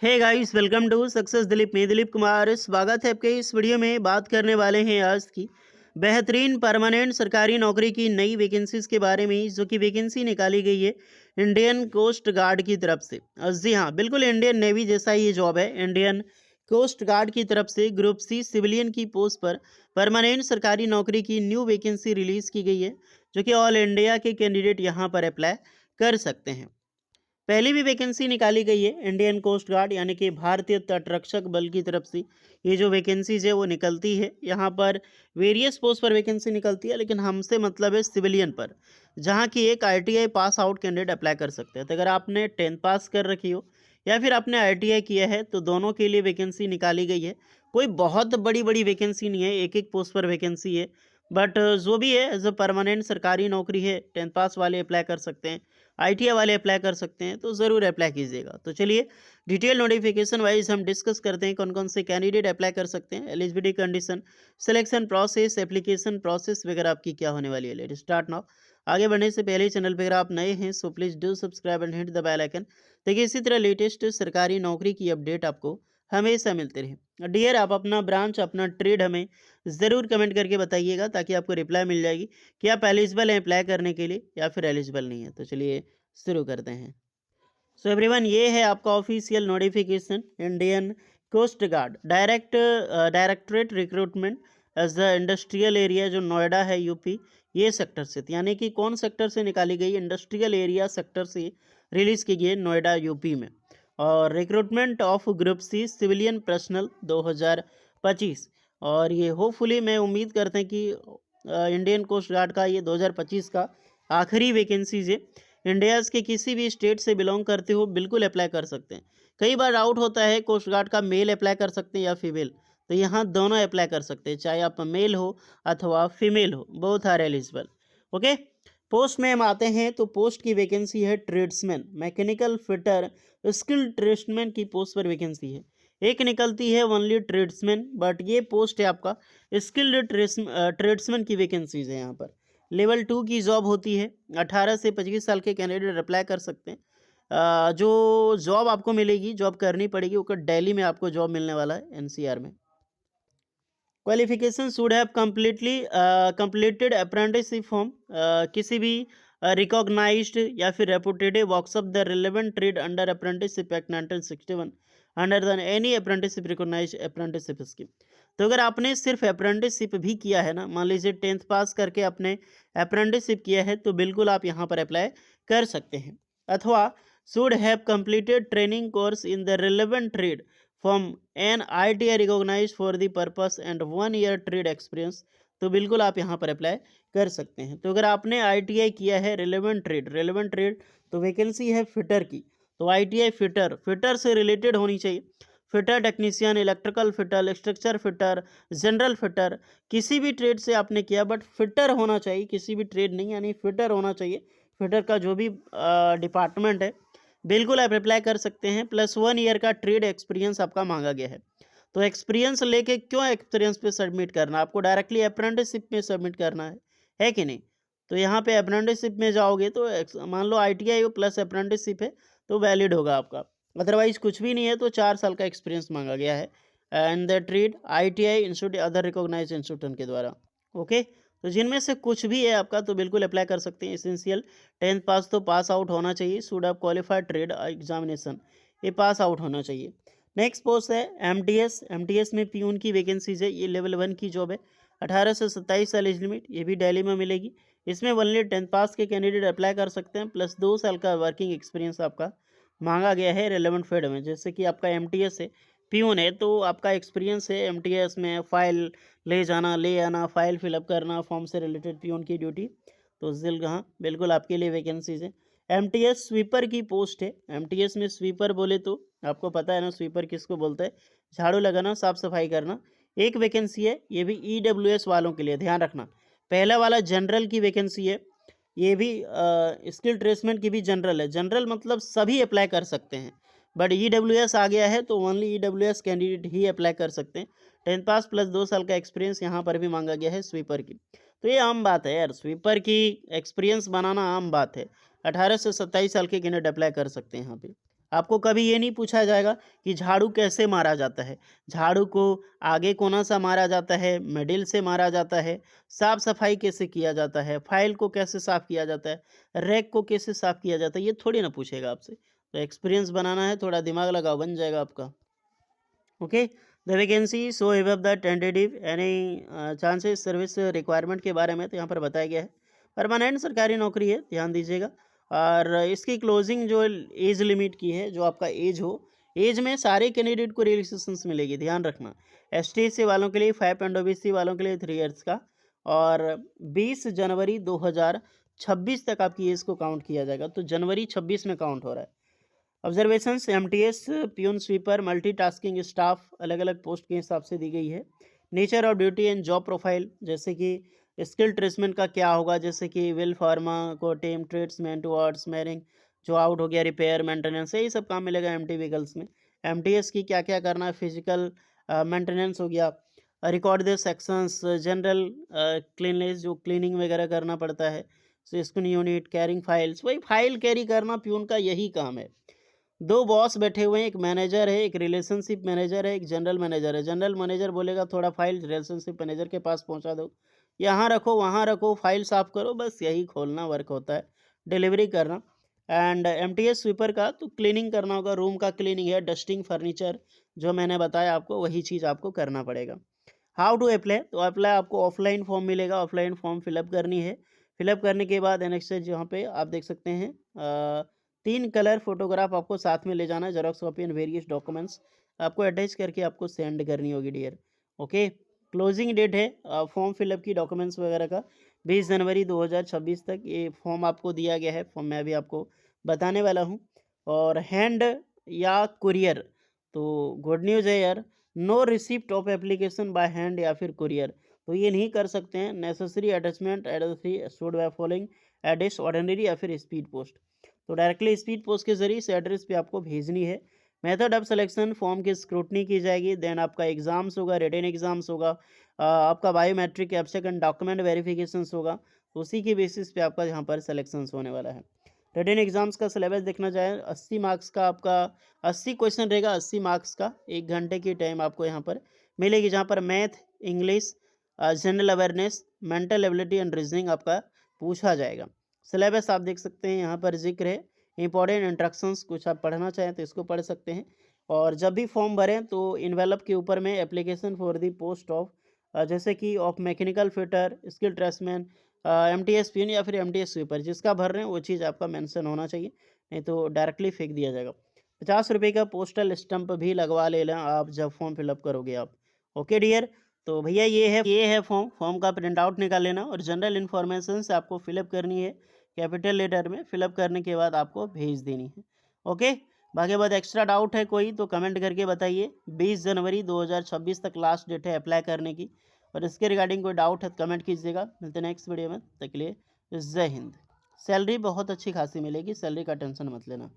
Hey guys, welcome to success Dilip. मैं दिलीप कुमार, स्वागत है आपके इस वीडियो में। बात करने वाले हैं आज की बेहतरीन परमानेंट सरकारी नौकरी की नई वैकेंसीज के बारे में, जो कि वैकेंसी निकाली गई है इंडियन कोस्ट गार्ड की तरफ से। जी हाँ, बिल्कुल इंडियन नेवी जैसा ये जॉब है। इंडियन कोस्ट गार्ड की तरफ से ग्रुप सी सिविलियन की पोस्ट पर परमानेंट सरकारी नौकरी की न्यू वैकेंसी रिलीज की गई है, जो कि ऑल इंडिया के कैंडिडेट यहाँ पर अप्लाई कर सकते हैं। पहली भी वैकेंसी निकाली गई है इंडियन कोस्ट गार्ड यानी कि भारतीय तटरक्षक बल की तरफ से। ये जो वैकेंसीज है वो निकलती है यहाँ पर। वेरियस पोस्ट पर वैकेंसी निकलती है, लेकिन हमसे मतलब है सिविलियन पर, जहाँ की एक ITI pass out candidate apply कर सकते हैं। तो अगर आपने 10th पास कर रखी हो या फिर आपने आईटीआई किया है, तो दोनों के लिए वैकेंसी निकाली गई है। कोई बहुत बड़ी बड़ी वैकेंसी नहीं है, एक एक पोस्ट पर वैकेंसी है। बट जो भी है, जो परमानेंट सरकारी नौकरी है, 10th पास वाले अप्लाई कर सकते हैं, आईटीआई वाले अप्लाई कर सकते हैं, तो ज़रूर अप्लाई कीजिएगा। तो चलिए डिटेल नोटिफिकेशन वाइज हम डिस्कस करते हैं कौन कौन से कैंडिडेट अप्लाई कर सकते हैं, eligibility condition, selection process, application process वगैरह आपकी क्या होने वाली है। Let start now. आगे बढ़ने से पहले चैनल पर अगर आप नए हैं so please do subscribe and hit the bell icon, ताकि इसी तरह लेटेस्ट सरकारी नौकरी की अपडेट आपको हमेशा मिलते रहे। डियर, आप अपना ब्रांच, अपना ट्रेड हमें ज़रूर कमेंट करके बताइएगा, ताकि आपको रिप्लाई मिल जाएगी कि आप एलिजिबल हैं अप्लाई करने के लिए या फिर एलिजिबल नहीं है। तो चलिए शुरू करते हैं। सो एवरीवन, ये है आपका official notification Indian coast guard directorate recruitment as the industrial area, जो नोएडा है यूपी, ये सेक्टर से। यानी कि कौन सेक्टर से निकाली गई? इंडस्ट्रियल एरिया सेक्टर से रिलीज की गई है नोएडा यूपी में। और recruitment of group C civilian personnel 2025। और ये होपफुली मैं उम्मीद करते हैं कि इंडियन कोस्ट गार्ड का ये 2025 का आखिरी वैकेंसीज है। इंडियाज़ के किसी भी स्टेट से बिलोंग करते हो बिल्कुल अप्लाई कर सकते हैं। कई बार डाउट होता है कोस्ट गार्ड का मेल अप्लाई कर सकते हैं या फीमेल, तो यहाँ दोनों अप्लाई कर सकते हैं, चाहे आप मेल हो अथवा फीमेल हो, both are eligible. Okay, post में हम आते हैं तो पोस्ट की वैकेंसी है tradesman, mechanical fitter, skilled tradesman की पोस्ट पर वैकेंसी है। एक निकलती है ओनली ट्रेड्समैन, बट ये पोस्ट है आपका स्किल्ड ट्रेड्समैन की वैकेंसीज है यहाँ पर। लेवल 2 की जॉब होती है। 18 से 25 साल के कैंडिडेट अप्लाई कर सकते हैं। जो जॉब आपको मिलेगी, जॉब करनी पड़ेगी, वो दिल्ली में आपको जॉब मिलने वाला है, एनसीआर में। Qualification should have completed apprenticeship form, किसी भी रिकॉग्नाइज्ड या फिर reputed works of the relevant trade under apprenticeship act 1961 under the any apprenticeship recognised apprenticeship scheme. तो अगर आपने सिर्फ अप्रेंटिसशिप भी किया है ना, मान लीजिए 10th पास करके आपने अप्रेंटिसशिप किया है, तो बिल्कुल आप यहाँ पर अप्लाई कर सकते हैं। अथवा should have completed training course in the relevant trade from an ITI recognise for the purpose and 1 year trade experience, तो बिल्कुल आप यहाँ पर अप्लाई कर सकते हैं। तो अगर आपने ITI किया है रिलेवेंट ट्रेड, तो वैकेंसी है फिटर की। तो ITI फिटर से रिलेटेड होनी चाहिए। Fitter technician, electrical fitter, structure fitter, general fitter, किसी भी ट्रेड से आपने किया, बट फिटर होना चाहिए, किसी भी ट्रेड नहीं, यानी फिटर होना चाहिए। फिटर का जो भी डिपार्टमेंट है, बिल्कुल आप अप्लाई कर सकते हैं। प्लस 1 year का ट्रेड एक्सपीरियंस आपका मांगा गया है। तो एक्सपीरियंस लेके क्यों एक्सपीरियंस पे सबमिट करना, आपको डायरेक्टली अप्रेंटिसशिप में सबमिट करना है कि नहीं? तो यहाँ पे अप्रेंटिसशिप में जाओगे तो मान लो ITI हो प्लस अप्रेंटिसशिप है, तो वैलिड होगा आपका। अदरवाइज कुछ भी नहीं है तो 4 साल का एक्सपीरियंस मांगा गया है and the trade ITI institute other recognise institute के द्वारा। ओके, तो जिनमें से कुछ भी है आपका, तो बिल्कुल अप्लाई कर सकते हैं। एसेंशियल 10th पास तो पास आउट होना चाहिए। Should have qualified trade examination, ये पास आउट होना चाहिए। नेक्स्ट पोस्ट है एमटीएस में पियून की वैकेंसीज है। ये लेवल 1 की जॉब है। 18 से 27 साल एज लिमिट, ये भी दिल्ली में मिलेगी। इसमें ओनली 10th पास के कैंडिडेट अप्लाई कर सकते हैं। प्लस 2 साल का वर्किंग एक्सपीरियंस आपका मांगा गया है रेलेवेंट फील्ड में। जैसे कि आपका एमटीएस है, पियून है, तो आपका एक्सपीरियंस है एमटीएस में फाइल ले आना, फाइल फिलअप करना, फॉर्म से रिलेटेड पियून की ड्यूटी, तो बिल्कुल आपके लिए वैकेंसीज है। एमटीएस स्वीपर की पोस्ट है। एमटीएस में स्वीपर बोले तो आपको पता है ना, स्वीपर किसको बोलते हैं? झाड़ू लगाना, साफ सफाई करना। एक वैकेंसी है, ये भी ईडब्ल्यूएस वालों के लिए, ध्यान रखना। पहला वाला जनरल की वैकेंसी है, ये भी स्किल ट्रेसमेंट की भी जनरल है। जनरल मतलब सभी अप्लाई कर सकते हैं, बट ईडब्ल्यूएस आ गया है तो ओनली ईडब्ल्यूएस कैंडिडेट ही अप्लाई कर सकते हैं। 10th पास प्लस 2 साल का एक्सपीरियंस यहाँ पर भी मांगा गया है स्वीपर की। तो ये आम बात है यार, स्वीपर की एक्सपीरियंस बनाना आम बात है। 18 से 27 साल के कैंडिडेट अप्लाई कर सकते हैं यहाँ पे। आपको कभी ये नहीं पूछा जाएगा कि झाड़ू कैसे मारा जाता है। झाड़ू को आगे कोना सा मारा जाता है, मिडिल से मारा जाता है, साफ सफाई कैसे किया जाता है, फाइल को कैसे साफ किया जाता है, रैक को कैसे साफ किया जाता है, ये थोड़ी ना पूछेगा आपसे। तो एक्सपीरियंस बनाना है, थोड़ा दिमाग लगाओ, बन जाएगा आपका। Okay, the vacancy so above the tentative any chances service requirement के बारे में तो यहाँ पर बताया गया है। परमानेंट सरकारी नौकरी है, ध्यान दीजिएगा। और इसकी क्लोजिंग जो एज लिमिट की है, जो आपका एज हो, एज में सारे कैंडिडेट को रिलैक्सेशंस मिलेगी, ध्यान रखना। एसटीसी वालों के लिए 5 एंड ओबीसी वालों के लिए 3 इयर्स का, और 20 जनवरी 2026 तक आपकी एज को काउंट किया जाएगा। तो जनवरी 26 में काउंट हो रहा है। Observations MTS peon sweeper multitasking staff अलग अलग पोस्ट के हिसाब से दी गई है। Nature of duty and job profile, जैसे कि स्किल ट्रेसमेंट का क्या होगा, जैसे कि विल फार्मा को टीम ट्रेड्समैन टुवर्ड्स मैरिंग, जो आउट हो गया रिपेयर मेंटेनेंस, यही सब काम मिलेगा एमटी व्हीकल्स में। एमटीएस की क्या क्या करना है, फिजिकल मेंटेनेंस हो गया, record the sections, general cleanness, जो क्लीनिंग वगैरह करना पड़ता है, सिस्कन यूनिट, कैरिंग फाइल्स, वही फाइल कैरी करना प्यून का यही काम है। दो बॉस बैठे हुए हैं, एक मैनेजर है, एक रिलेशनशिप मैनेजर है, एक जनरल मैनेजर है। जनरल मैनेजर बोलेगा थोड़ा फाइल रिलेशनशिप मैनेजर के पास पहुंचा दो, यहाँ रखो वहाँ रखो, फाइल साफ करो, बस यही खोलना वर्क होता है, डिलीवरी करना। एंड एमटीएस स्वीपर का तो क्लीनिंग करना होगा, रूम का क्लीनिंग है, डस्टिंग, फर्नीचर, जो मैंने बताया आपको वही चीज़ आपको करना पड़ेगा। हाउ टू अप्लाई, तो अप्लाई आपको ऑफलाइन फॉर्म मिलेगा, ऑफलाइन फॉर्म फिलअप करनी है। फिलअप करने के बाद एनेक्सर यहाँ पे आप देख सकते हैं 3 कलर फोटोग्राफ आपको साथ में ले जाना है, xerox copy and various documents आपको अटैच करके आपको सेंड करनी होगी डियर। ओके, क्लोजिंग डेट है फॉर्म फिलअप की डॉक्यूमेंट्स वगैरह का 20 जनवरी 2026 तक ये फॉर्म आपको दिया गया है। फॉर्म मैं अभी आपको बताने वाला हूँ। और हैंड या कुरियर, तो गुड न्यूज़ है यार, no receipt of application by hand या फिर कुरियर, तो ये नहीं कर सकते हैं। Necessary attachment address should by following address, ordinary या फिर स्पीड पोस्ट, तो डायरेक्टली स्पीड पोस्ट के जरिए इस एड्रेस पे आपको भेजनी है। मेथड ऑफ सिलेक्शन, फॉर्म की स्क्रूटनी की जाएगी, देन आपका एग्जाम्स होगा, रिटन एग्जाम्स होगा, आपका biometric abstract and document verifications होगा, तो उसी के बेसिस पे आपका यहाँ पर सिलेक्शंस होने वाला है। रिटन एग्जाम्स का सिलेबस देखना चाहें, 80 मार्क्स का आपका 80 क्वेश्चन रहेगा, 80 मार्क्स का 1 घंटे की टाइम आपको यहाँ पर मिलेगी, जहाँ पर math, English, general awareness, mental ability and reasoning आपका पूछा जाएगा। सिलेबस आप देख सकते हैं यहाँ पर जिक्र है। इंपॉर्टेंट इंस्ट्रक्शंस, कुछ आप पढ़ना चाहें तो इसको पढ़ सकते हैं। और जब भी फॉर्म भरें तो इन्वेलप के ऊपर में application for the post of, जैसे कि of mechanical fitter, skill tradesman, MTS pin या फिर एमटीएस स्वीपर, जिसका भर रहे हैं वो चीज़ आपका मेंशन होना चाहिए, नहीं तो डायरेक्टली फेंक दिया जाएगा। 50 रुपये का पोस्टल स्टंप भी लगवा ले लें आप जब फॉर्म फिलअप करोगे आप। ओके डियर, तो भैया ये है फॉर्म का प्रिंट आउट निकाल लेना, और जनरल इन्फॉर्मेशन से आपको फिलअप करनी है, कैपिटल लेटर में फिलअप करने के बाद आपको भेज देनी है। ओके, बाकी बाद एक्स्ट्रा डाउट है कोई तो कमेंट करके बताइए। 20 जनवरी 2026 तक लास्ट डेट है अप्लाई करने की, और इसके रिगार्डिंग कोई डाउट है तो कमेंट कीजिएगा। मिलते हैं नेक्स्ट वीडियो में, तब तक के लिए जय हिंद। सैलरी बहुत अच्छी खासी मिलेगी, सैलरी का टेंशन मत लेना।